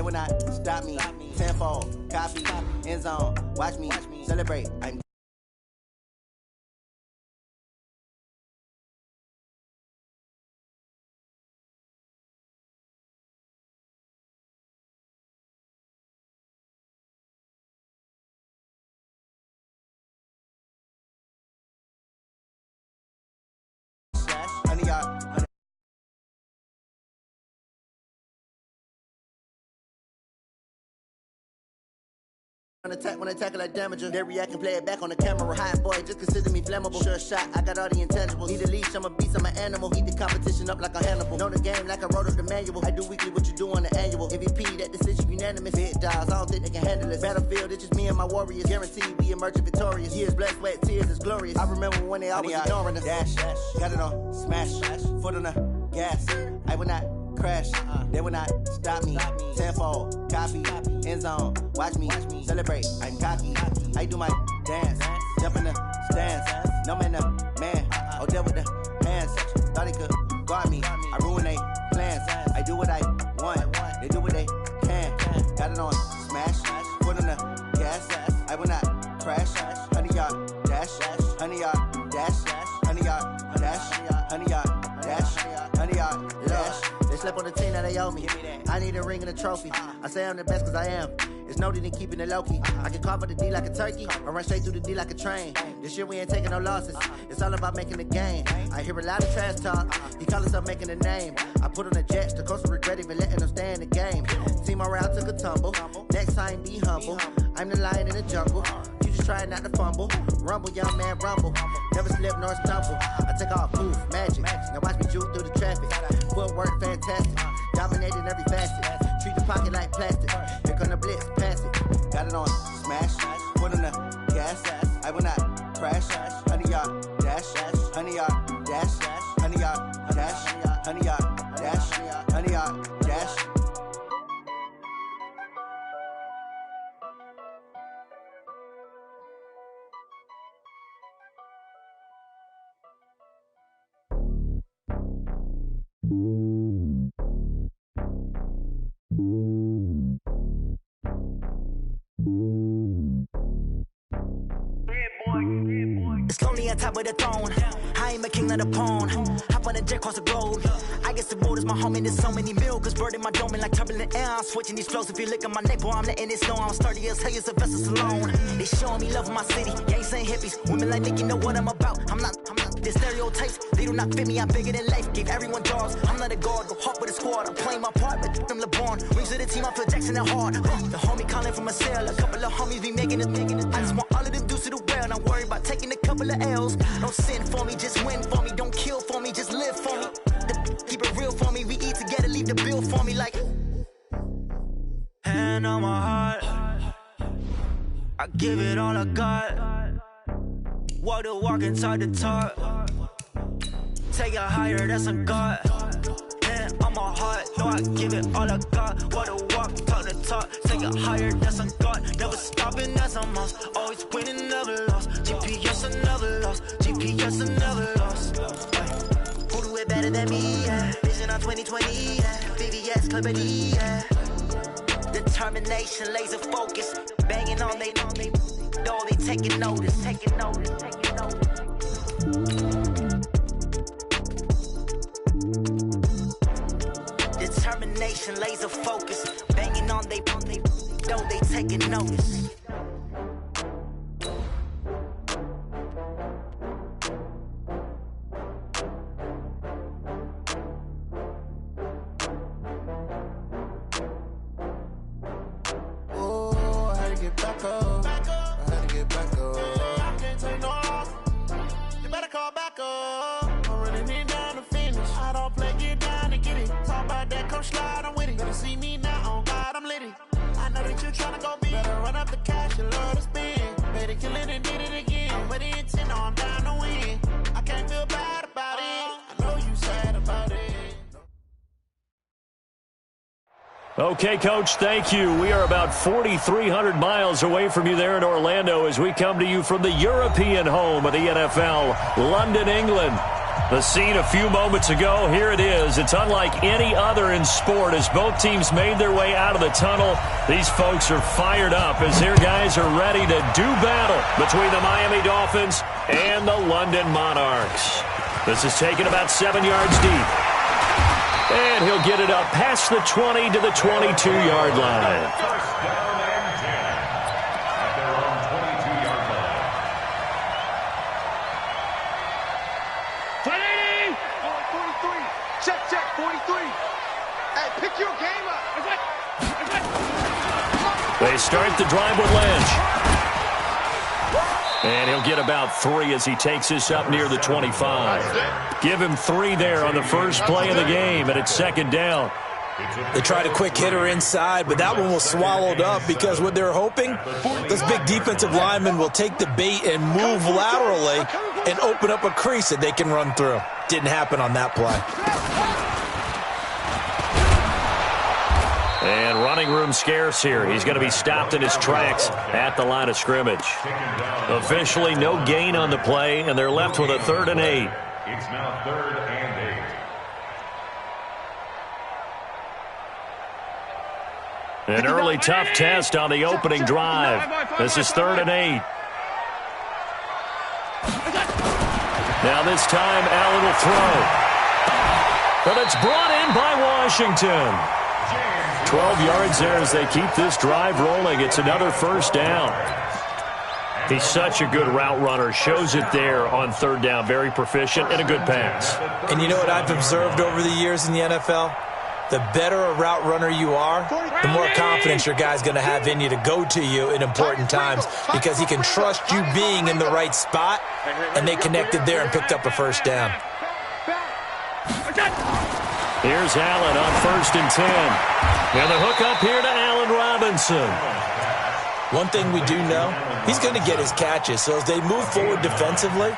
They will not stop me. Tenfold, copy, end zone. Watch me celebrate. I'm honey y'all. When I tackle like damager, they react and play it back on the camera. Hot boy, just consider me flammable. Sure shot, I got all the intangibles. Need a leash, I'm a beast, I'm an animal. Heat the competition up like a Hannibal. Know the game like I wrote up the manual. I do weekly what you do on the annual. MVP, that decision unanimous. Big dogs, I don't think they can handle it. Battlefield, it's just me and my warriors. Guaranteed we emerge victorious. Years, blood, sweat, tears, it's glorious. I remember when they always ignoring us. Dash, got it on, smash, foot on the gas. I will not crash, they will not stop me. Tenfold, copy, end zone. Watch me celebrate. I'm cocky. I do my dance, jump in the stands. No man, man. Oh, deal with the hands. Thought he could guard me. I ruin they plans. I do what I want. They do what they can. Got it on smash, foot on the gas. I will not crash. Honey yard dash, honey yard dash, honey yard dash, honey yard dash, honey yard dash. They slept on the team that they owe me. I need a ring and a trophy. I say I'm the best cause I am. It's no need in keeping it low-key. I can carve up the D like a turkey or run straight through the D like a train. This year we ain't taking no losses. It's all about making the game. I hear a lot of trash talk. He call himself making a name. I put on the Jets. The coach will regret even letting them stay in the game. Team around took a tumble. Next time be humble. I'm the lion in the jungle. You just try not to fumble. Rumble, young man, rumble. Never slip nor stumble. I take off, poof, magic. Now watch me juke through the traffic. Footwork fantastic. Dominating every facet. Treat the pocket like plastic. Here come the blitz, pass it. Got it on smash, foot on the gas. I will not crash. Honey yard dash, honey yard dash, honey yard dash, honey yard dash, honey yard dash. It's lonely on top of the throne. I ain't a king, not a pawn. Hop on a jet across the globe. I guess the road is my home and there's so many milkers. Bird in my dome and like turbulent air. I'm switching these flows. If you look at my neck, boy, I'm letting it snow. I'm sturdy as hell, a vessel alone. They showing me love in my city. Gangs ain't hippies. Women like Nicky know what I'm about. I'm not. The stereotypes, they do not fit me. I'm bigger than life. Gave everyone jobs. I'm not a guard. Go hard with a squad. I'm playing my part, but them LeBron. Rings to the team. I feel Jackson and hard. The homie calling from a cell. A couple of homies be making it. I just want all of them dudes to do well. Not worry about taking a couple of L's. Don't sin for me, just win for me. Don't kill for me, just live for me. Keep it real for me. We eat together, leave the bill for me like. Hand on my heart, I give it all I got. Walk the walk inside the talk. Take it higher, that's a God. Hand on my heart, no, I give it all I got. Walk the walk, talk the talk. Take it higher, that's a God. Never stopping, that's a must. Always winning, never lost. GPS, I never lost. GPS, I never lost. Who do it better than me? Yeah. Vision on 2020. Yeah. VVS, Clippity. Yeah. Determination, laser focus. Banging on they know they taking notice. Determination, laser focus. Banging on they know they taking notice. Okay, Coach, thank you. We are about 4,300 miles away from you there in Orlando as we come to you from the European home of the NFL, London, England. The scene a few moments ago, here it is. It's unlike any other in sport as both teams made their way out of the tunnel. These folks are fired up as their guys are ready to do battle between the Miami Dolphins and the London Monarchs. This is taken about 7 yards deep. And he'll get it up past the 20 to the 22-yard line. Check, 43. Hey, pick your game up. They start the drive with Lynch. And he'll get about 3 as he takes this up near the 25. Give him 3 there on the first play of the game, and it's second down. They tried a quick hitter inside, but that one was swallowed up because what they're hoping, this big defensive lineman will take the bait and move laterally and open up a crease that they can run through. Didn't happen on that play. And running room scarce here. He's going to be stopped in his tracks at the line of scrimmage. Officially no gain on the play, and they're left with a 3rd and 8. It's now 3rd and 8. An early tough test on the opening drive. This is 3rd and 8. Now this time Allen will throw. But it's brought in by Washington. 12 yards there as they keep this drive rolling. It's another first down. He's such a good route runner. Shows it there on 3rd down. Very proficient and a good pass. And you know what I've observed over the years in the NFL? The better a route runner you are, the more confidence your guy's going to have in you to go to you in important times because he can trust you being in the right spot, and they connected there and picked up a first down. Here's Allen on 1st and 10. And the hook up here to Allen Robinson. One thing we do know, he's going to get his catches. So as they move forward defensively,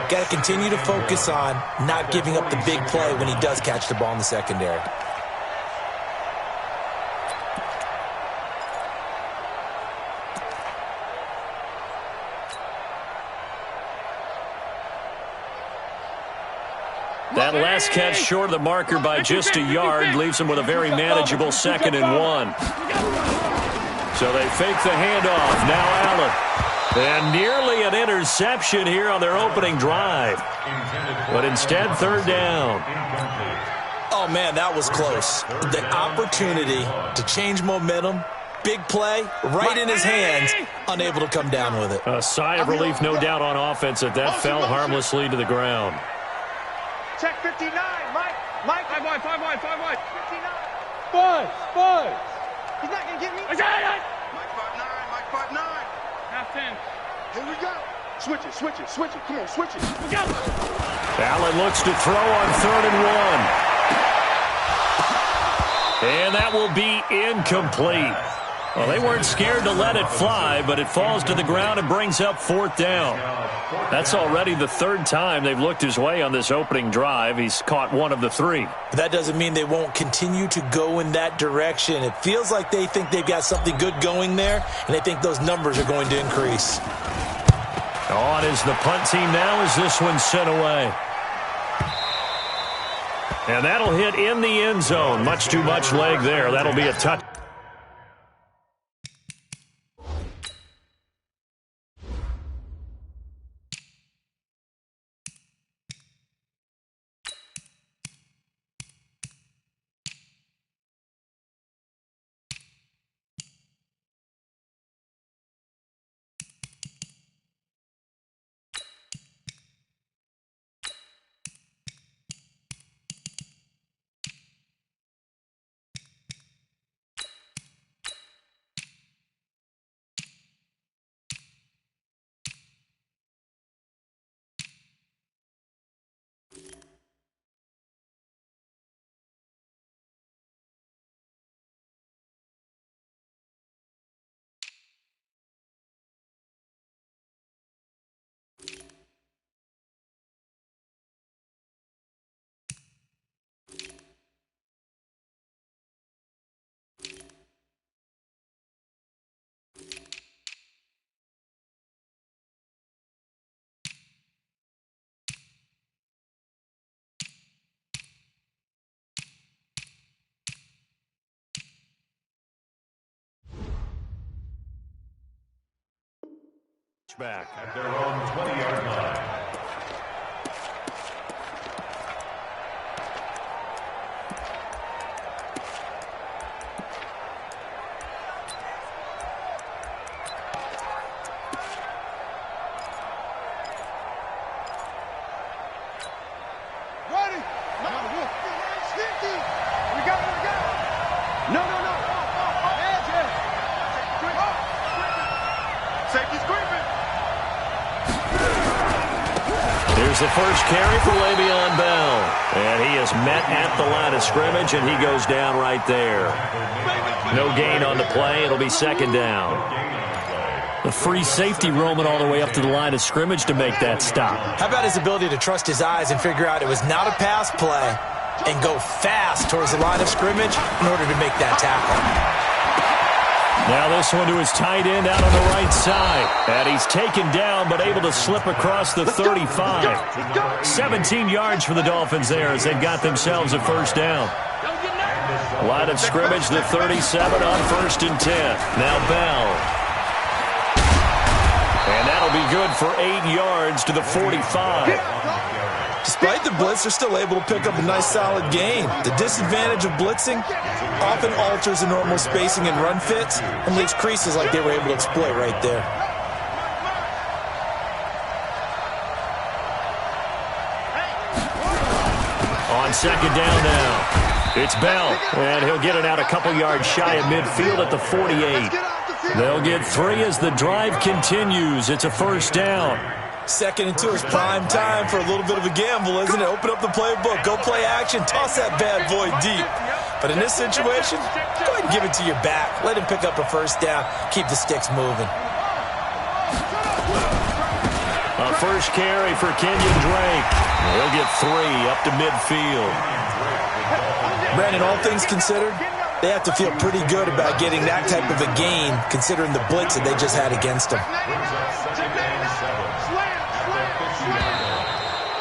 got to continue to focus on not giving up the big play when he does catch the ball in the secondary. That last catch short of the marker by just a yard leaves him with a very manageable 2nd and 1. So they fake the handoff. Now Allen. And nearly an interception here on their opening drive. But instead, 3rd down. Oh, man, that was close. The opportunity to change momentum, big play, right in his hands, unable to come down with it. A sigh of relief, no doubt, on offense that fell harmlessly to the ground. Check 59, Mike. 5 wide. 59. Five. He's not going to get me. I got it. Mike 5'9". Half 10. Here we go. Switch it. Come on, switch it. Allen looks to throw on 3rd and 1. And that will be incomplete. Well, they weren't scared to let it fly, but it falls to the ground and brings up 4th down. That's already the 3rd time they've looked his way on this opening drive. He's caught 1 of the 3. But that doesn't mean they won't continue to go in that direction. It feels like they think they've got something good going there, and they think those numbers are going to increase. On is the punt team now as this one's sent away. And that'll hit in the end zone. Much too much leg there. That'll be a touch. Back at their own 20-yard line. Here's the first carry for Le'Veon Bell. And he is met at the line of scrimmage, and he goes down right there. No gain on the play. It'll be second down. The free safety roaming all the way up to the line of scrimmage to make that stop. How about his ability to trust his eyes and figure out it was not a pass play and go fast towards the line of scrimmage in order to make that tackle. Now this one to his tight end out on the right side. And he's taken down but able to slip across the 35. 17 yards for the Dolphins there as they've got themselves a first down. Line of scrimmage, the 37 on 1st and 10. Now Bell. And that'll be good for 8 yards to the 45. Despite the blitz, they're still able to pick up a nice solid gain. The disadvantage of blitzing often alters the normal spacing and run fits and leaves creases like they were able to exploit right there. On second down now, it's Bell, and he'll get it out a couple yards shy of midfield at the 48. They'll get 3 as the drive continues. It's a first down. 2nd and 2 is prime time for a little bit of a gamble, isn't it? Open up the playbook, go play action, toss that bad boy deep. But in this situation, go ahead and give it to your back. Let him pick up a first down. Keep the sticks moving. A first carry for Kenyon Drake. He'll get 3 up to midfield. Brandon, all things considered, they have to feel pretty good about getting that type of a gain considering the blitz that they just had against them.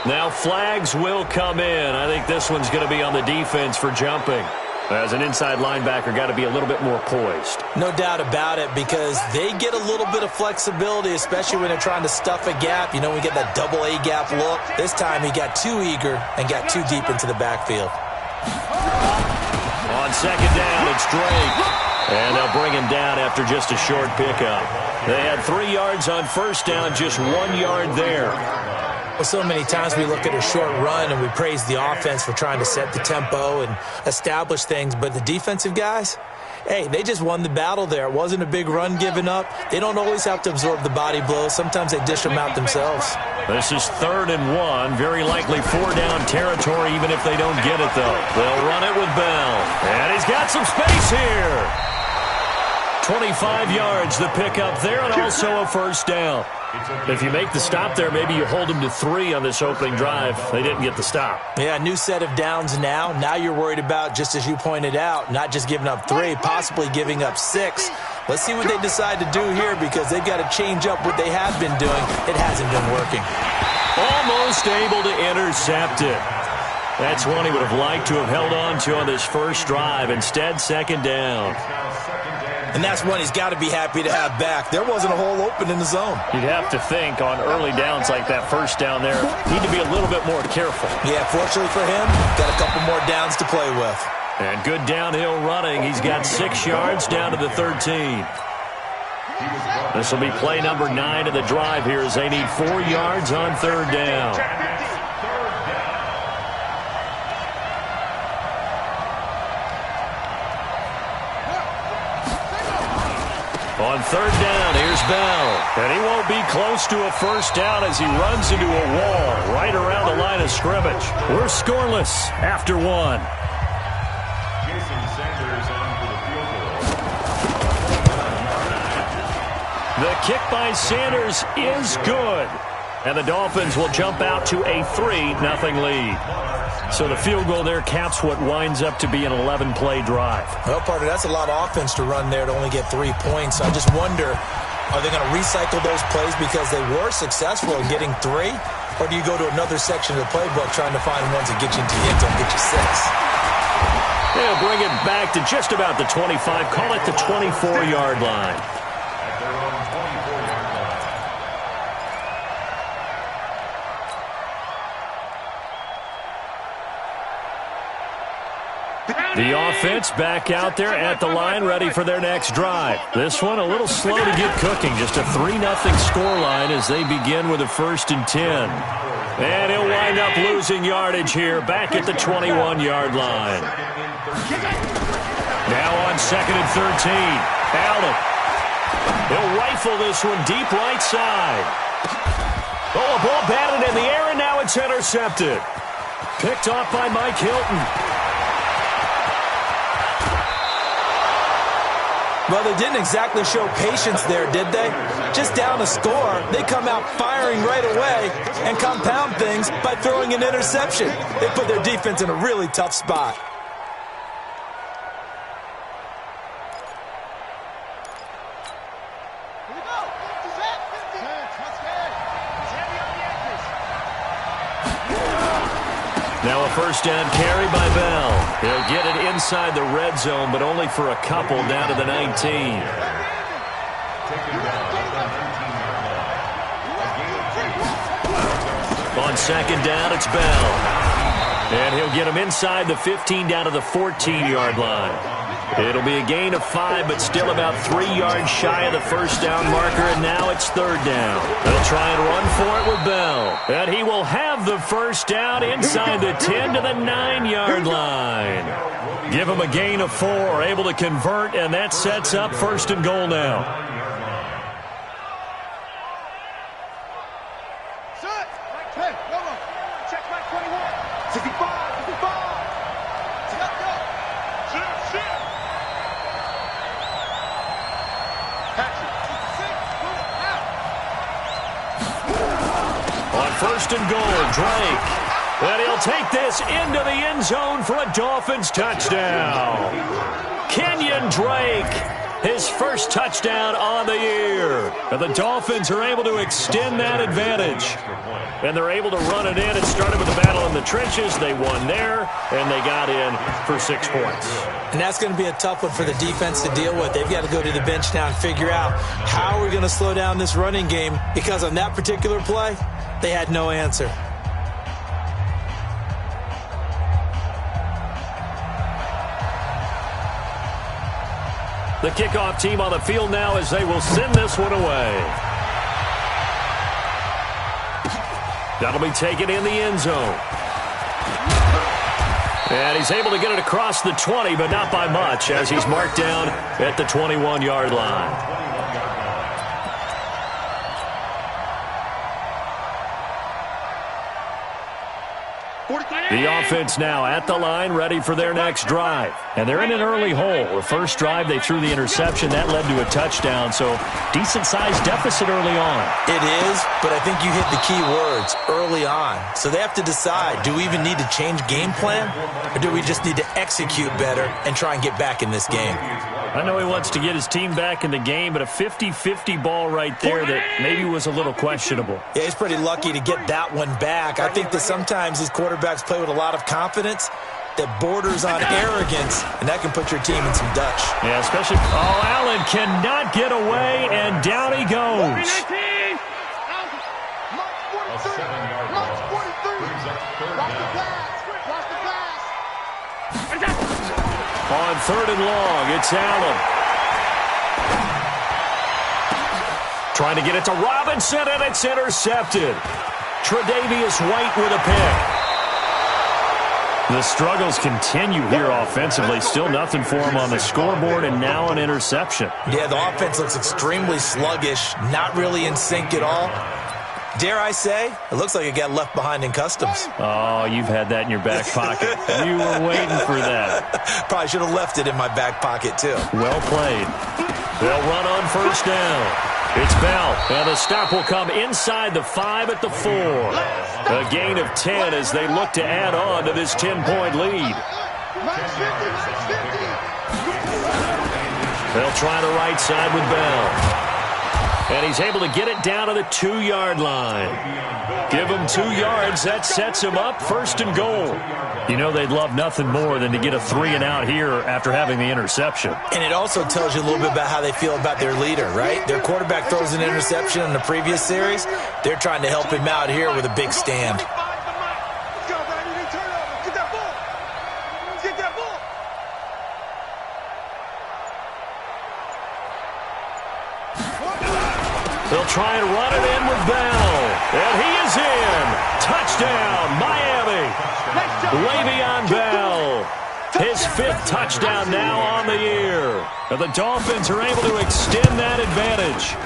Now flags will come in. I think this one's going to be on the defense for jumping. As an inside linebacker, got to be a little bit more poised. No doubt about it, because they get a little bit of flexibility, especially when they're trying to stuff a gap. You know, we get that double A gap look. This time he got too eager and got too deep into the backfield. On second down, it's Drake. And they'll bring him down after just a short pickup. They had 3 yards on first down, just 1 yard there. Well, so many times we look at a short run and we praise the offense for trying to set the tempo and establish things, but the defensive guys, hey, they just won the battle there. It wasn't a big run given up. They don't always have to absorb the body blows. Sometimes they dish them out themselves. This is 3rd and 1, very likely 4-down territory even if they don't get it, though. They'll run it with Bell. And he's got some space here. 25 yards, the pickup there, and also a first down. If you make the stop there, maybe you hold them to 3 on this opening drive. They didn't get the stop. Yeah, new set of downs now. Now you're worried about, just as you pointed out, not just giving up 3, possibly giving up 6. Let's see what they decide to do here, because they've got to change up what they have been doing. It hasn't been working. Almost able to intercept it. That's one he would have liked to have held on to on this first drive. Instead, second down. And that's one he's got to be happy to have back. There wasn't a hole open in the zone. You'd have to think on early downs like that first down there, need to be a little bit more careful. Yeah, fortunately for him, got a couple more downs to play with. And good downhill running. He's got 6 yards down to the 13. This will be play number 9 of the drive here as they need 4 yards on 3rd down. On 3rd down, here's Bell. And he won't be close to a first down as he runs into a wall right around the line of scrimmage. We're scoreless after 1. The kick by Sanders is good. And the Dolphins will jump out to a 3-0 lead. So the field goal there caps what winds up to be an 11-play drive. Well, partner, that's a lot of offense to run there to only get 3 points. So I just wonder, are they going to recycle those plays because they were successful in getting 3? Or do you go to another section of the playbook trying to find ones that get you into the end zone, get you 6? They'll bring it back to just about the 25. Call it the 24-yard line. The offense back out there at the line, ready for their next drive. This one a little slow to get cooking. Just a 3-0 scoreline as they begin with a 1st and 10. And he'll wind up losing yardage here back at the 21-yard line. Now on 2nd and 13. Allen. He'll rifle this one deep right side. Oh, a ball batted in the air, and now it's intercepted. Picked off by Mike Hilton. Well, they didn't exactly show patience there, did they? Just down a score, they come out firing right away and compound things by throwing an interception. They put their defense in a really tough spot. Now a 1st down carry by Bell. He'll get it inside the red zone, but only for a couple down to the 19. On 2nd down, it's Bell. And he'll get him inside the 15 down to the 14-yard line. It'll be a gain of 5, but still about 3 yards shy of the 1st down marker, and now it's 3rd down. They'll try and run for it with Bell. And he will have the 1st down inside the 10 to the 9-yard line. Give him a gain of 4, able to convert, and that sets up 1st and goal now. On 1st and goal, Drake. And he'll take this into the end zone for a Dolphins touchdown. Kenyon Drake, his 1st touchdown on the year. And the Dolphins are able to extend that advantage. And they're able to run it in. It started with a battle in the trenches. They won there, and they got in for 6 points. And that's going to be a tough one for the defense to deal with. They've got to go to the bench now and figure out how we're going to slow down this running game, because on that particular play, they had no answer. The kickoff team on the field now as they will send this one away. That'll be taken in the end zone. And he's able to get it across the 20, but not by much, as he's marked down at the 21-yard line. The offense now at the line, ready for their next drive. And they're in an early hole. The first drive, they threw the interception. That led to a touchdown, so decent-sized deficit early on. It is, but I think you hit the key words, early on. So they have to decide, do we even need to change game plan, or do we just need to execute better and try and get back in this game? I know he wants to get his team back in the game, but a 50-50 ball right there that maybe was a little questionable. Yeah, he's pretty lucky to get that one back. I think that sometimes these quarterbacks play with a lot of confidence that borders on arrogance, and that can put your team in some Dutch. Yeah, especially, Allen cannot get away, and down he goes. On 3rd and long, it's Allen. Trying to get it to Robinson, and it's intercepted. Tre'Davious White with a pick. The struggles continue here offensively. Still nothing for him on the scoreboard, and now an interception. Yeah, the offense looks extremely sluggish, not really in sync at all. Dare I say, it looks like it got left behind in customs. Oh, you've had that in your back pocket. You were waiting for that. Probably should have left it in my back pocket, too. Well played. They'll run on 1st down. It's Bell, and the stop will come inside the 5 at the 4. A gain of 10 as they look to add on to this 10-point lead. They'll try the right side with Bell. And he's able to get it down to the 2-yard line. Give him 2 yards. That sets him up 1st and goal. You know they'd love nothing more than to get a 3-and-out here after having the interception. And it also tells you a little bit about how they feel about their leader, right? Their quarterback throws an interception in the previous series. They're trying to help him out here with a big stand. They'll try and run it in with Bell. And he is in. Touchdown, Miami. Le'Veon Bell. His 5th touchdown now on the year. And the Dolphins are able to extend that advantage.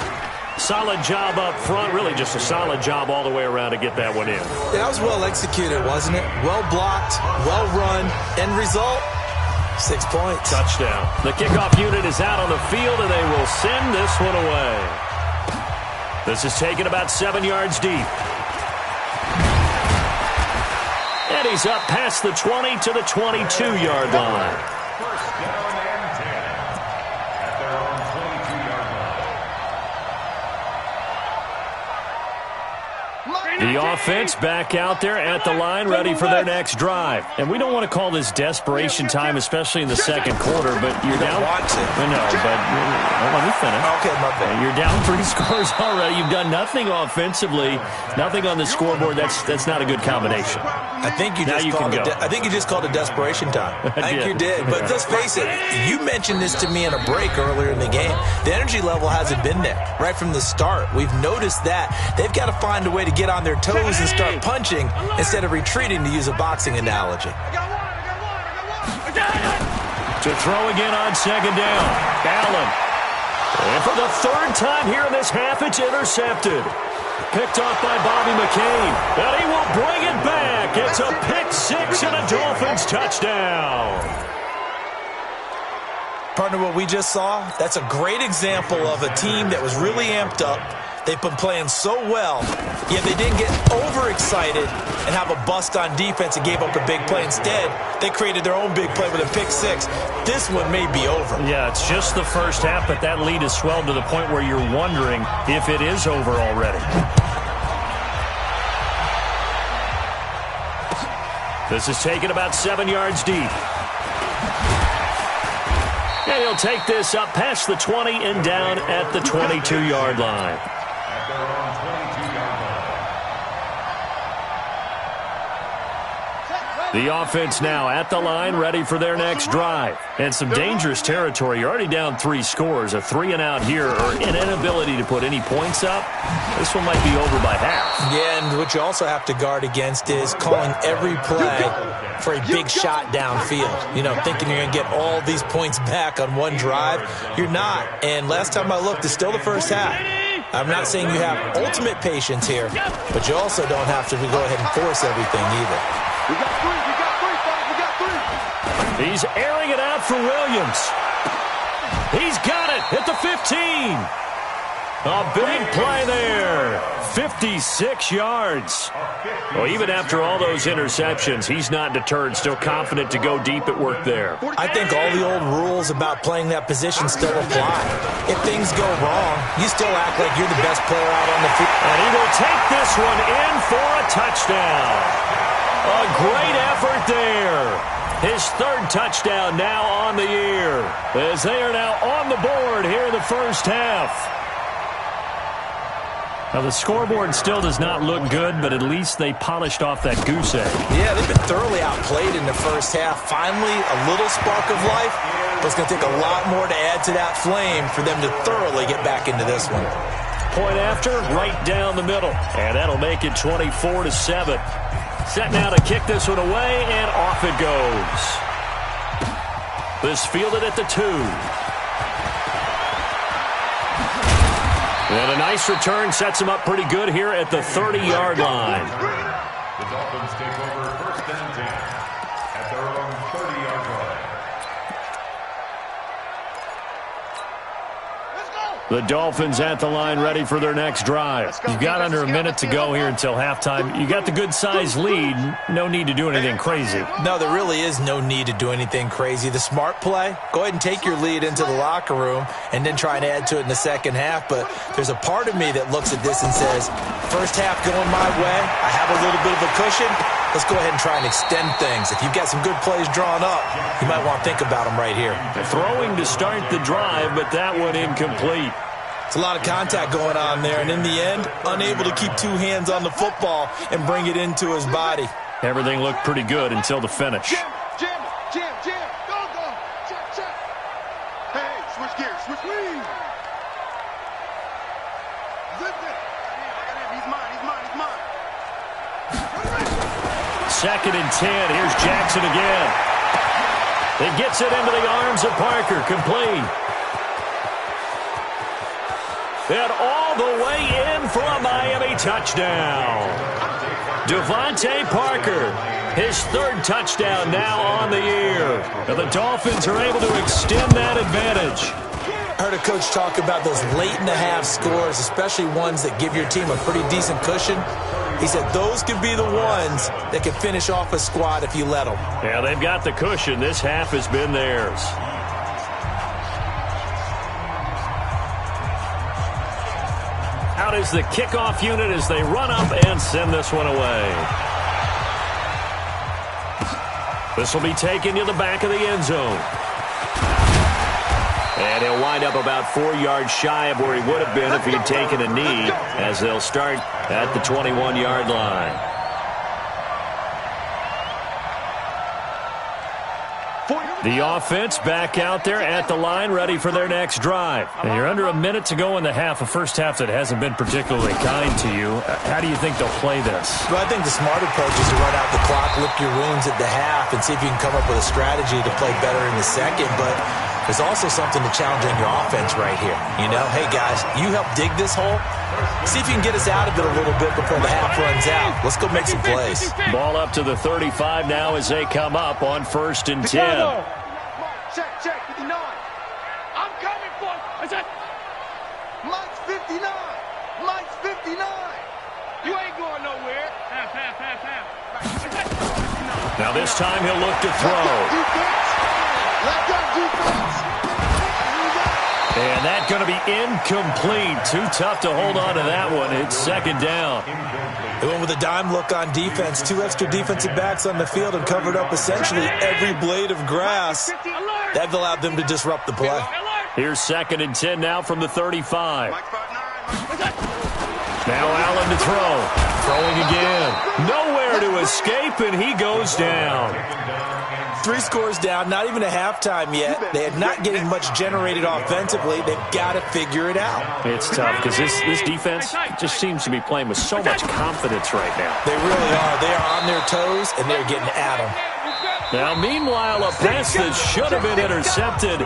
Solid job up front. Really just a solid job all the way around to get that one in. Yeah, that was well executed, wasn't it? Well blocked, well run. End result, 6 points. Touchdown. The kickoff unit is out on the field, and they will send this one away. This is taken about 7 yards deep. And he's up past the 20 to the 22-yard line. First down and 10 at their own 22-yard line. The offense back out there at the line, ready for their next drive. And we don't want to call this desperation time, especially in the second quarter, but you're down. Want to. No, but let me finish. Okay, my bad. You're down 3 scores already. You've done nothing offensively, nothing on the scoreboard. That's not a good combination. I think you just called it desperation time. I think you did. But let's face it, you mentioned this to me in a break earlier in the game. The energy level hasn't been there right from the start. We've noticed that. They've got to find a way to get on their toes and start punching instead of retreating, to use a boxing analogy. To throw again on second down. Allen. And for the 3rd time here in this half, it's intercepted. Picked off by Bobby McCain. And he will bring it back. It's a pick 6 and a Dolphins touchdown. Partner, what we just saw, that's a great example of a team that was really amped up. They've been playing so well, yet they didn't get overexcited and have a bust on defense and gave up a big play. Instead, they created their own big play with a pick 6. This one may be over. Yeah, it's just the first half, but that lead has swelled to the point where you're wondering if it is over already. This is taken about 7 yards deep. And he'll take this up past the 20 and down at the 22-yard line. At their own 22-yard line. The offense now at the line, ready for their next drive. And some dangerous territory. You're already down 3 scores. A 3-and-out here, or an inability to put any points up. This one might be over by half. Yeah, and what you also have to guard against is calling every play for a big shot downfield. You know, thinking you're going to get all these points back on one drive. You're not. And last time I looked, it's still the first half. I'm not saying you have ultimate patience here, but you also don't have to go ahead and force everything either. We got 3, fellas. We got 3. He's airing it out for Williams. He's got it at the 15. A big play there. 56 yards. Well, even after all those interceptions, he's not deterred, still confident to go deep at work there. I think all the old rules about playing that position still apply. If things go wrong, you still act like you're the best player out on the field. And he will take this one in for a touchdown. A great effort there. His 3rd touchdown now on the year, as they are now on the board here in the first half. Now, the scoreboard still does not look good, but at least they polished off that goose egg. Yeah, they've been thoroughly outplayed in the first half. Finally, a little spark of life, but it's going to take a lot more to add to that flame for them to thoroughly get back into this one. Point after, right down the middle. And that'll make it 24-7. Set now to kick this one away, and off it goes. This fielded at the 2. And a nice return sets him up pretty good here at the 30-yard line. The Dolphins take over first and 10 at their own 30-yard line. The Dolphins at the line, ready for their next drive. You've got under a minute to go here until halftime. You got the good-sized lead. No need to do anything crazy. No, there really is no need to do anything crazy. The smart play, go ahead and take your lead into the locker room and then try and add to it in the second half. But there's a part of me that looks at this and says, first half going my way, I have a little bit of a cushion. Let's go ahead and try and extend things. If you've got some good plays drawn up, you might want to think about them right here. Throwing to start the drive, but that one incomplete. It's a lot of contact going on there, and in the end, unable to keep 2 hands on the football and bring it into his body. Everything looked pretty good until the finish. Jam. Go. Check. Hey, switch gears. Second and 10. Here's Jackson again. It gets it into the arms of Parker. Complete. And all the way in for a Miami touchdown. Devontae Parker, his third touchdown now on the year. And the Dolphins are able to extend that advantage. I heard a coach talk about those late-in-the-half scores, especially ones that give your team a pretty decent cushion. He said those could be the ones that can finish off a squad if you let them. Yeah, they've got the cushion. This half has been theirs. Out is the kickoff unit as they run up and send this one away. This will be taken to the back of the end zone. And he'll wind up about 4 yards shy of where he would have been if he'd taken a knee, as they'll start at the 21-yard line. The offense back out there at the line, ready for their next drive. And you're under a minute to go in the half, a first half that hasn't been particularly kind to you. How do you think they'll play this? Well, I think the smart approach is to run out the clock, lick your wounds at the half, and see if you can come up with a strategy to play better in the second. But there's also something to challenge on your offense right here. You know, hey, guys, you help dig this hole. See if you can get us out of it a little bit before the half runs out. Let's go make some plays. Ball up to the 35 now as they come up on 1st and 10. Check, 59. I'm coming for you. Mike's 59. Mike's 59. You ain't going nowhere. Now this time he'll look to throw. Let go defense. And that's going to be incomplete. Too tough to hold on to that one. It's second down. They went with a dime look on defense. 2 extra defensive backs on the field and covered up essentially every blade of grass. That allowed them to disrupt the play. Here's 2nd and 10 now from the 35. Now Allen to throw. Throwing again. Nowhere to escape, and he goes down. 3 scores down, not even a halftime yet. They are not getting much generated offensively. They've got to figure it out. It's tough because this defense just seems to be playing with so much confidence right now. They really are. They are on their toes, and they're getting at them. Now, meanwhile, a pass that should have been intercepted,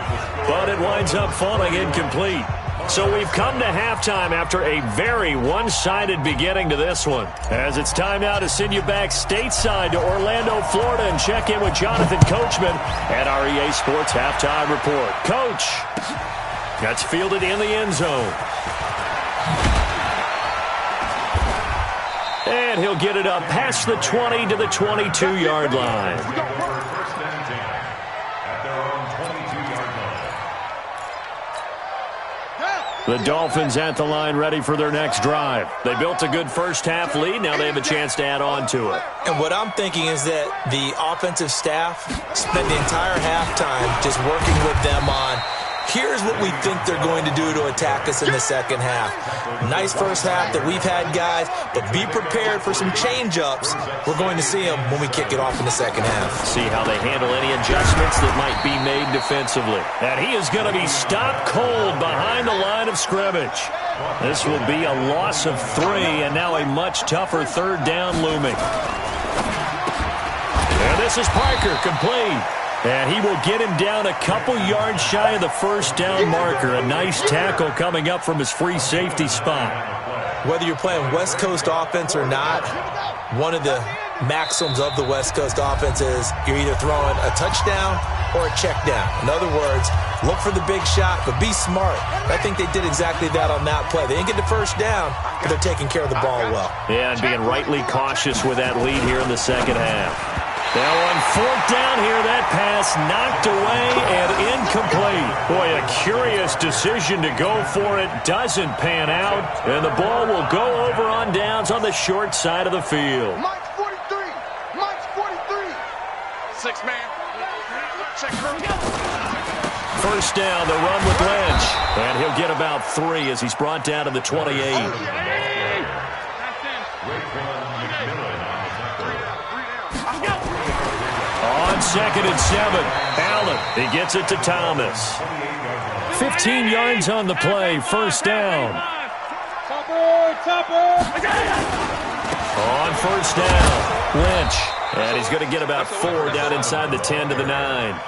but it winds up falling incomplete. So we've come to halftime after a very one-sided beginning to this one. As it's time now to send you back stateside to Orlando, Florida, and check in with Jonathan Coachman at our EA Sports Halftime Report. Coach, that's fielded in the end zone. And he'll get it up past the 20 to the 22-yard line. The Dolphins at the line ready for their next drive. They built a good first half lead. Now they have a chance to add on to it. And what I'm thinking is that the offensive staff spent the entire halftime just working with them on, here's what we think they're going to do to attack us in the second half. Nice first half that we've had, guys, but be prepared for some change-ups. We're going to see them when we kick it off in the second half. See how they handle any adjustments that might be made defensively. And he is going to be stopped cold behind the line of scrimmage. This will be a loss of 3, and now a much tougher third down looming. And this is Parker, complete. And he will get him down a couple yards shy of the first down marker. A nice tackle coming up from his free safety spot. Whether you're playing West Coast offense or not, one of the maxims of the West Coast offense is you're either throwing a touchdown or a check down. In other words, look for the big shot, but be smart. I think they did exactly that on that play. They didn't get the first down, but they're taking care of the ball well. Yeah, and being rightly cautious with that lead here in the second half. Now on 4th down here, that pass knocked away and incomplete. Boy, a curious decision to go for it. Doesn't pan out, and the ball will go over on downs on the short side of the field. Mike's 43. Mike's 43. 6 man. Check. First down, the run with Lynch. And he'll get about 3 as he's brought down to the 28. On 2nd and 7, Allen, he gets it to Thomas. 15 yards on the play, first down. On first down, Lynch. And he's going to get about 4 down inside the 10 to the 9.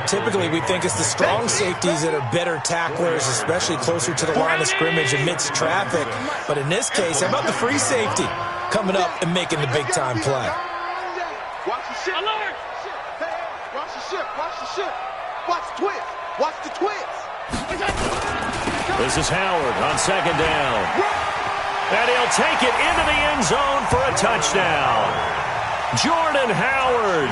Typically, we think it's the strong safeties that are better tacklers, especially closer to the line of scrimmage amidst traffic. But in this case, how about the free safety coming up and making the big-time play? Watch the ship. Alert! Watch the ship. Watch the ship. Watch the twist. Watch the twist. This is Howard on second down. And he'll take it into the end zone for a touchdown. Jordan Howard,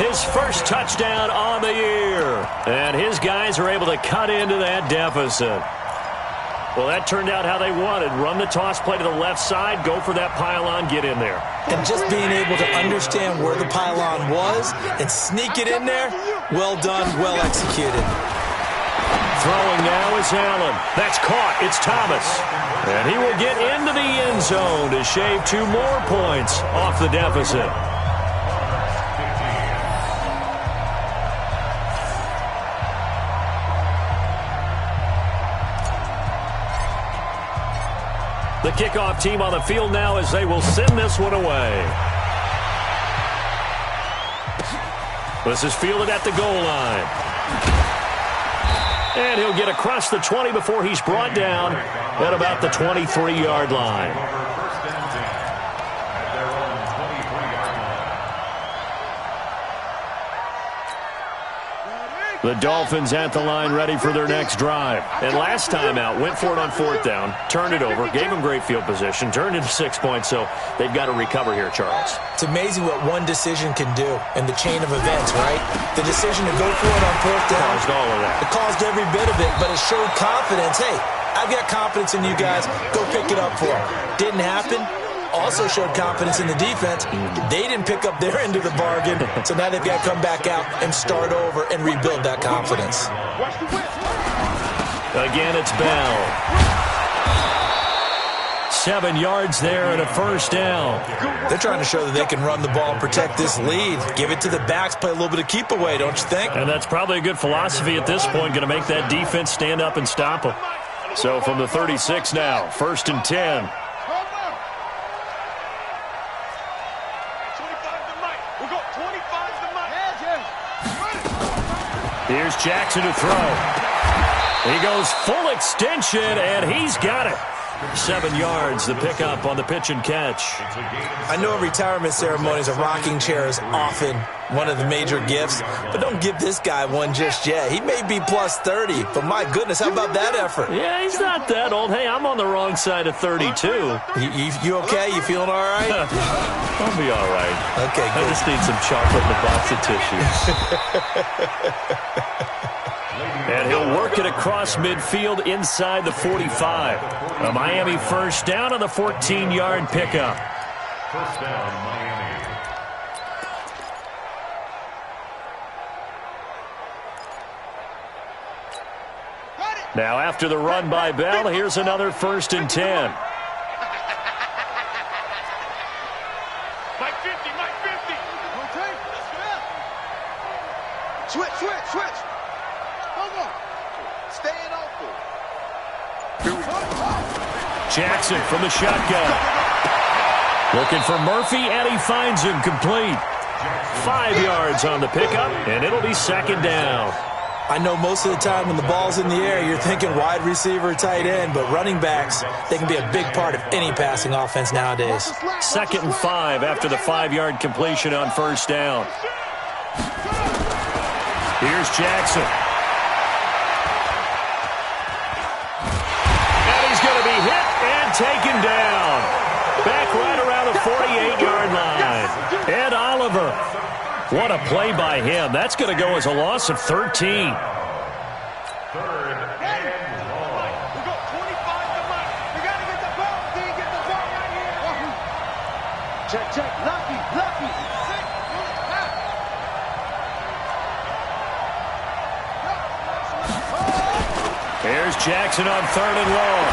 his first touchdown on the year. And his guys are able to cut into that deficit. Well, that turned out how they wanted. Run the toss play to the left side, go for that pylon, get in there. And just being able to understand where the pylon was and sneak it in there, well done, well executed. Throwing now is Allen. That's caught. It's Thomas. And he will get into the end zone to shave 2 more points off the deficit. The kickoff team on the field now as they will send this one away. This is fielded at the goal line. And he'll get across the 20 before he's brought down at about the 23-yard line. The Dolphins at the line ready for their next drive. And last time out, went for it on 4th down, turned it over, gave them great field position, turned into 6 points, so they've got to recover here, Charles. It's amazing what one decision can do in the chain of events, right? The decision to go for it on 4th down. Caused all of that. It caused every bit of it, but it showed confidence. Hey, I've got confidence in you guys. Go pick it up for them. Didn't happen. Also showed confidence in the defense. They didn't pick up their end of the bargain, so now they've got to come back out and start over and rebuild that confidence. Again, it's Bell. 7 yards there and a first down. They're trying to show that they can run the ball and protect this lead. Give it to the backs, play a little bit of keep away, don't you think? And that's probably a good philosophy at this point, going to make that defense stand up and stop them. So from the 36 now, 1st and 10. Here's Jackson to throw. He goes full extension, and he's got it. 7 yards, the pickup on the pitch and catch. I know at retirement ceremonies, a rocking chair is often one of the major gifts, but don't give this guy one just yet. He may be plus 30, but my goodness, how about that effort? Yeah, he's not that old. Hey, I'm on the wrong side of 32. You okay? You feeling all right? I'll be all right. Okay, good. I just need some chocolate and a box of tissues. And he'll work it across midfield inside the 45. A Miami first down on the 14-yard pickup. First down, Miami. Now after the run by Bell, here's another 1st and 10. Mike 50, Mike 50. Okay. Switch. Hold on. Staying open. Here we go. Jackson from the shotgun. Looking for Murphy, and he finds him complete. 5 yards on the pickup, and it'll be 2nd down. I know most of the time when the ball's in the air, you're thinking wide receiver, tight end, but running backs, they can be a big part of any passing offense nowadays. 2nd and 5 after the 5-yard completion on 1st down. Here's Jackson. And he's going to be hit and taken down. Back right around the 48-yard line. Ed Oliver. What a play by him. That's going to go as a loss of 13. 3rd and long. We got 25 to Mike. We got to get the ball. Can you get the ball right here? Check. Lucky. Here's Jackson on 3rd and long.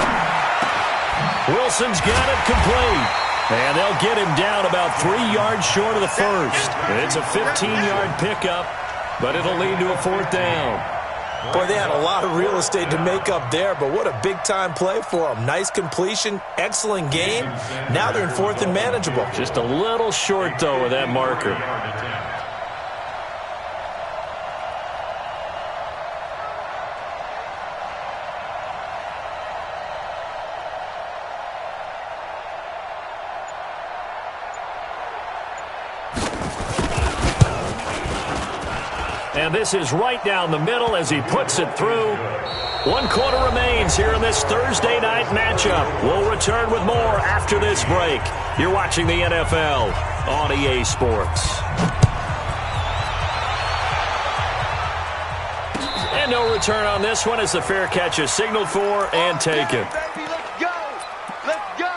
Wilson's got it complete. And they'll get him down about 3 yards short of the first. It's a 15-yard pickup, but it'll lead to a 4th down. Boy, they had a lot of real estate to make up there, but what a big-time play for them. Nice completion, excellent game. Now they're in 4th and manageable. Just a little short, though, of that marker. And this is right down the middle as he puts it through. 1 quarter remains here in this Thursday night matchup. We'll return with more after this break. You're watching the NFL on EA Sports. And no return on this one as the fair catch is signaled for and taken. Let's go. Let's go.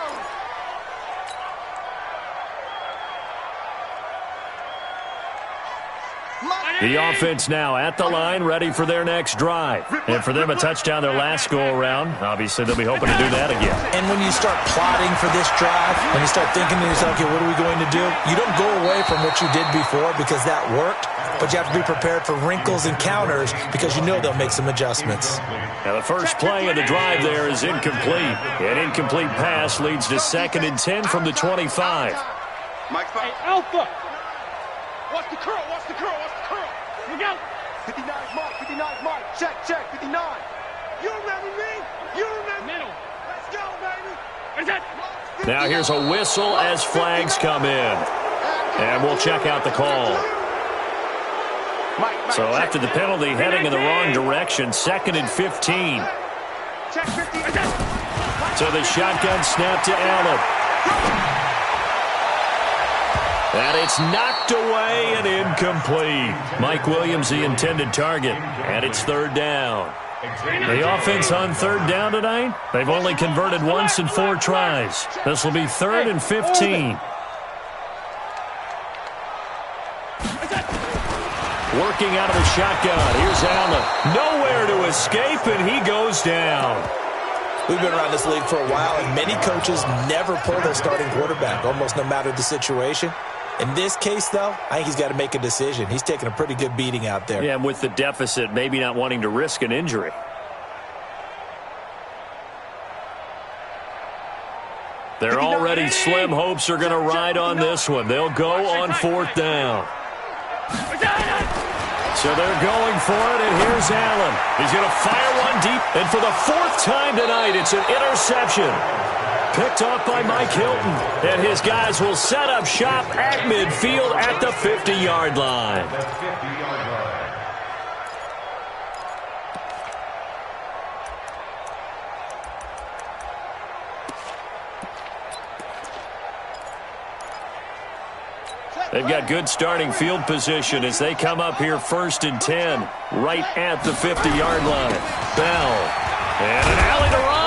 The offense now at the line, ready for their next drive. And for them, a touchdown their last go-around. Obviously, they'll be hoping to do that again. And when you start plotting for this drive, when you start thinking to yourself, okay, what are we going to do? You don't go away from what you did before because that worked, but you have to be prepared for wrinkles and counters because you know they'll make some adjustments. Now, the first play of the drive there is incomplete. An incomplete pass leads to 2nd and 10 from the 25. Mike, hey, Alpha. Watch the curl. Watch the curl. Watch the curl. Here we go. 59 Mike. 59 Mike. Check. 59. You remember me? You remember me? Middle. Let's go, baby. What is that? Now here's a whistle as flags come in. And we'll check out the call. So after the penalty, heading in the wrong direction, 2nd and 15. So the shotgun snap to Allen. And it's knocked away and incomplete. Mike Williams, the intended target. And it's 3rd down. The offense on 3rd down tonight, they've only converted once in 4 tries. This will be 3rd and 15. Working out of the shotgun. Here's Allen. Nowhere to escape, and he goes down. We've been around this league for a while, and many coaches never pull their starting quarterback, almost no matter the situation. In this case, though, I think he's got to make a decision. He's taking a pretty good beating out there. Yeah, and with the deficit, maybe not wanting to risk an injury. They're already slim hopes are going to ride on this one. They'll go on 4th down. So they're going for it, and here's Allen. He's going to fire one deep, and for the 4th time tonight, it's an interception. Picked off by Mike Hilton, and his guys will set up shop at midfield at the 50-yard line. They've got good starting field position as they come up here 1st and 10, right at the 50-yard line. Bell, and an alley to run.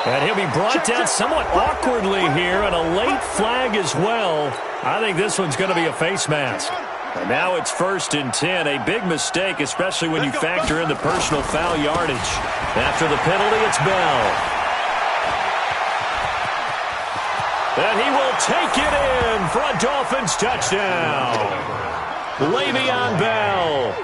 And he'll be brought down somewhat awkwardly here, and a late flag as well. I think this one's going to be a face mask. And now it's 1st and 10, a big mistake, especially when you factor in the personal foul yardage. After the penalty, it's Bell. And he will take it in for a Dolphins touchdown. Le'Veon Bell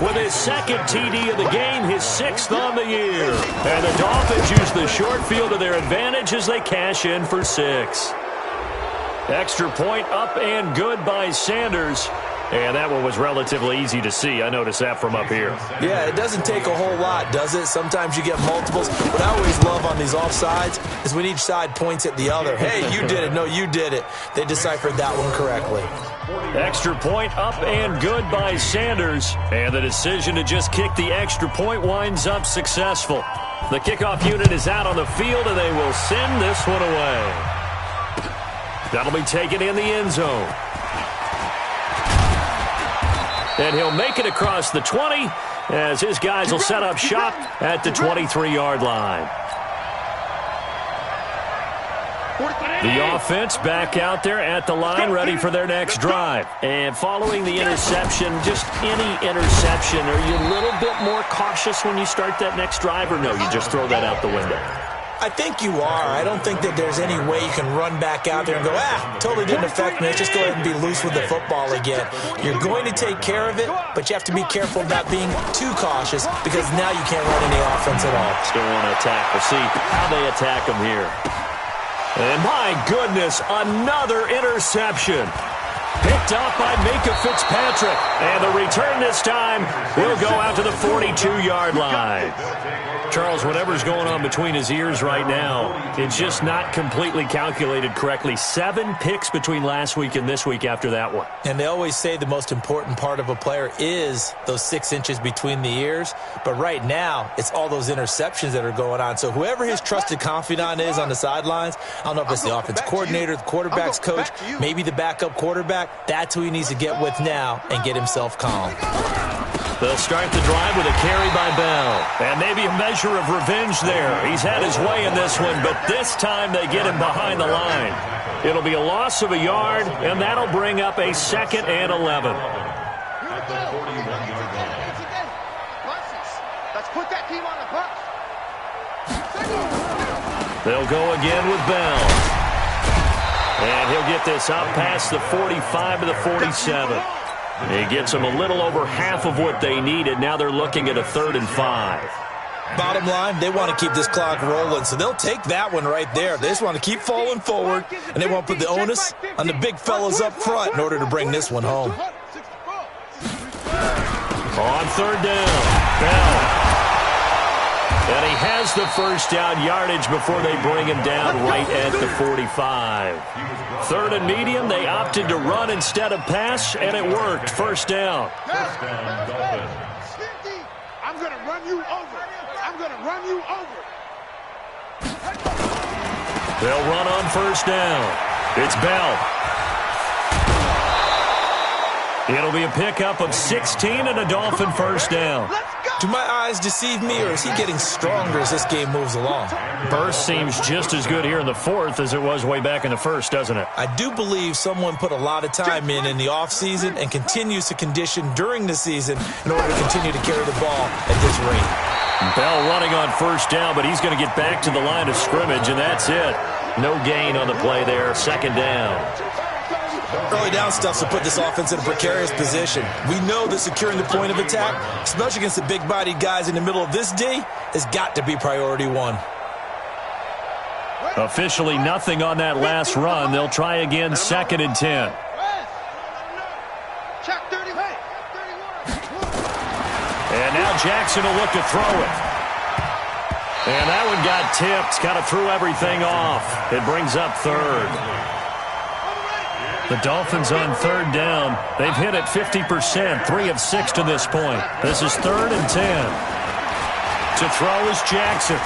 with his 2nd TD of the game, his 6th on the year. And the Dolphins use the short field to their advantage as they cash in for 6. Extra point up and good by Sanders. And that one was relatively easy to see. I noticed that from up here. Yeah, it doesn't take a whole lot, does it? Sometimes you get multiples. What I always love on these offsides is when each side points at the other. Hey, you did it. No, you did it. They deciphered that one correctly. Extra point up and good by Sanders. And the decision to just kick the extra point winds up successful. The kickoff unit is out on the field, and they will send this one away. That'll be taken in the end zone. And he'll make it across the 20 as his guys will set up shop at the 23-yard line. The offense back out there at the line, ready for their next drive. And following the interception, just any interception, are you a little bit more cautious when you start that next drive, or no, you just throw that out the window? I think you are. I don't think that there's any way you can run back out there and go, totally didn't affect me. Let's just go ahead and be loose with the football again. You're going to take care of it, but you have to be careful about being too cautious because now you can't run any offense at all. Still want to attack. We'll see how they attack them here. And my goodness, another interception. Picked up by Minka Fitzpatrick. And the return this time will go out to the 42-yard line. Charles, whatever's going on between his ears right now, it's just not completely calculated correctly. 7 picks between last week and this week after that one. And they always say the most important part of a player is those 6 inches between the ears. But right now, it's all those interceptions that are going on. So whoever his trusted confidant is on the sidelines, I don't know if it's the offense coordinator, the quarterback's coach, maybe the backup quarterback, that's who he needs to get with now and get himself calm. They'll start the drive with a carry by Bell. And maybe a measure of revenge there. He's had his way in this one, but this time they get him behind the line. It'll be a loss of a yard, and that'll bring up a 2nd and 11. Let's put that team on the bus. They'll go again with Bell. And he'll get this up past the 45 to the 47. He gets them a little over half of what they needed. Now they're looking at a 3rd and 5. Bottom line, they want to keep this clock rolling, so they'll take that one right there. They just want to keep falling forward, and they want to put the onus on the big fellas up front in order to bring this one home. On 3rd down, Bell. And he has the first down yardage before they bring him down right at the 45. 3rd and medium, they opted to run instead of pass, and it worked. First down. I'm going to run you over. I'm going to run you over. They'll run on first down. It's Bell. It'll be a pickup of 16 and a Dolphin first down. Do my eyes deceive me, or is he getting stronger as this game moves along? Burst seems just as good here in the 4th as it was way back in the 1st, doesn't it? I do believe someone put a lot of time in the offseason and continues to condition during the season in order to continue to carry the ball at this rate. Bell running on first down, but he's going to get back to the line of scrimmage, and that's it. No gain on the play there, 2nd down. Early down stuff to put this offense in a precarious position. We know that securing the point of attack, especially against the big-bodied guys in the middle of this D, has got to be priority 1. Officially nothing on that last run. They'll try again, 2nd and 10. And now Jackson will look to throw it. And that one got tipped. Kind of threw everything off. It brings up 3rd. The Dolphins on 3rd down. They've hit it 50%, 3 of 6 to this point. This is 3rd and 10. To throw is Jackson.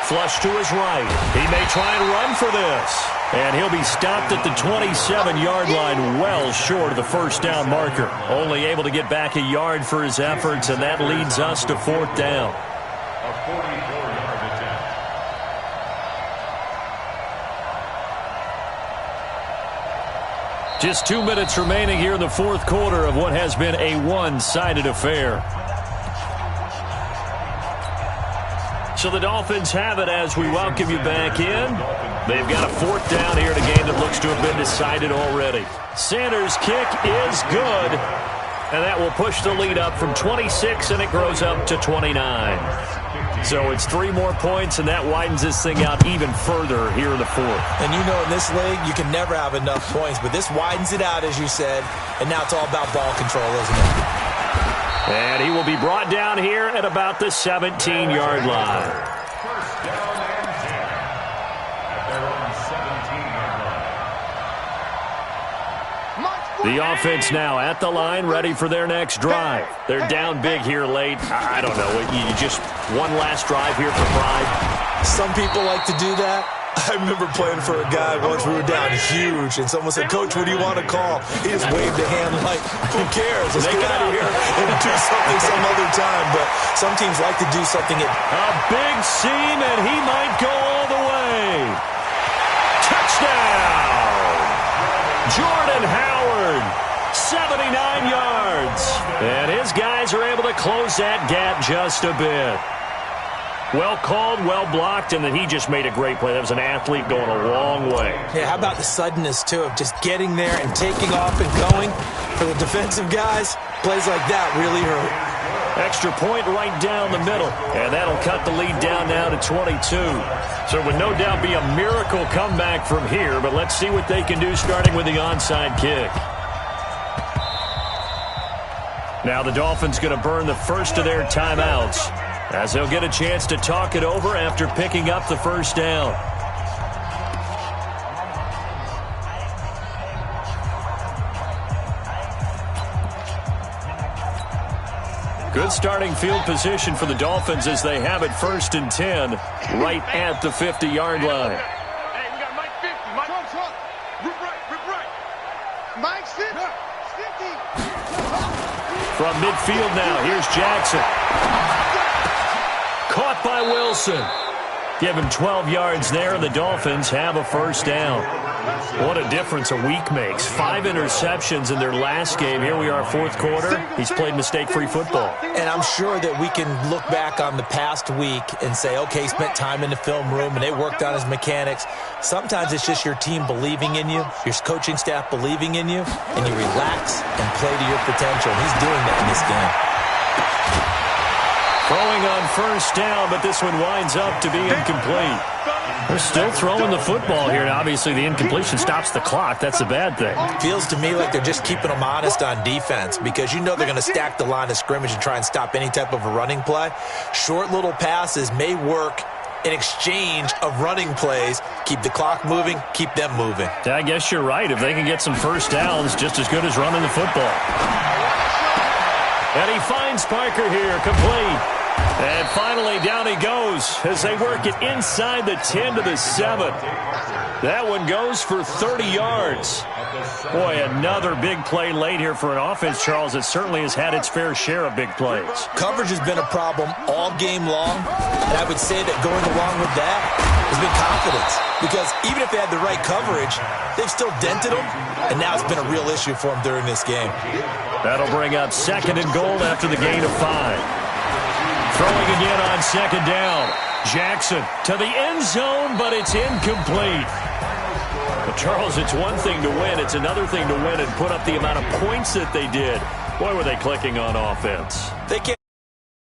Flush to his right. He may try and run for this. And he'll be stopped at the 27-yard line, well short of the first down marker. Only able to get back a yard for his efforts, and that leads us to 4th down. A 44-yard attempt. Just 2 minutes remaining here in the 4th quarter of what has been a one-sided affair. So the Dolphins have it as we welcome you back in. They've got a 4th down here in a game that looks to have been decided already. Sanders' kick is good, and that will push the lead up from 26, and it grows up to 29. So it's 3 more points, and that widens this thing out even further here in the 4th. And you know in this league, you can never have enough points, but this widens it out, as you said, and now it's all about ball control, isn't it? And he will be brought down here at about the 17-yard line. First down and 10 at their own 17-yard line. The offense now at the line, ready for their next drive. They're down big here late. I don't know. You just one last drive here for pride. Some people like to do that. I remember playing for a guy once. We were down huge, and someone said, "Coach, what do you want to call?" He just waved a hand like, "Who cares? Let's get out of here and do something some other time." But some teams like to do something. A big seam, and he might go all the way. Touchdown! Jordan Howard, 79 yards. And his guys are able to close that gap just a bit. Well called, well blocked, and then he just made a great play. That was an athlete going a long way. Yeah, how about the suddenness, too, of just getting there and taking off and going? For the defensive guys, plays like that really hurt. Extra point right down the middle, and that'll cut the lead down now to 22. So it would no doubt be a miracle comeback from here, but let's see what they can do starting with the onside kick. Now the Dolphins going to burn the first of their timeouts as they'll get a chance to talk it over after picking up the first down. Good starting field position for the Dolphins as they have it 1st and 10 right at the 50-yard line. Hey, we got Mike 50. Mike, rip right. Mike 50. From midfield now, here's Jackson. Caught by Wilson. Give him 12 yards there, and the Dolphins have a first down. What a difference a week makes. 5 interceptions in their last game. Here we are, 4th quarter. He's played mistake-free football. And I'm sure that we can look back on the past week and say, okay, he spent time in the film room and they worked on his mechanics. Sometimes it's just your team believing in you, your coaching staff believing in you, and you relax and play to your potential. He's doing that in this game. Throwing on first down, but this one winds up to be incomplete. They're still throwing the football here, and obviously the incompletion stops the clock. That's a bad thing. Feels to me like they're just keeping them honest on defense because you know they're going to stack the line of scrimmage and try and stop any type of a running play. Short little passes may work in exchange of running plays. Keep the clock moving, keep them moving. Yeah, I guess you're right. If they can get some first downs, just as good as running the football. And he finds Parker here, complete. And finally, down he goes as they work it inside the 10 to the 7. That one goes for 30 yards. Boy, another big play late here for an offense, Charles, that certainly has had its fair share of big plays. Coverage has been a problem all game long, and I would say that going along with that has been confidence. Because even if they had the right coverage, they've still dented them, and now it's been a real issue for them during this game. That'll bring up 2nd and goal after the gain of 5. Throwing again on 2nd down. Jackson to the end zone, but it's incomplete. But Charles, it's one thing to win. It's another thing to win and put up the amount of points that they did. Boy, were they clicking on offense. They can't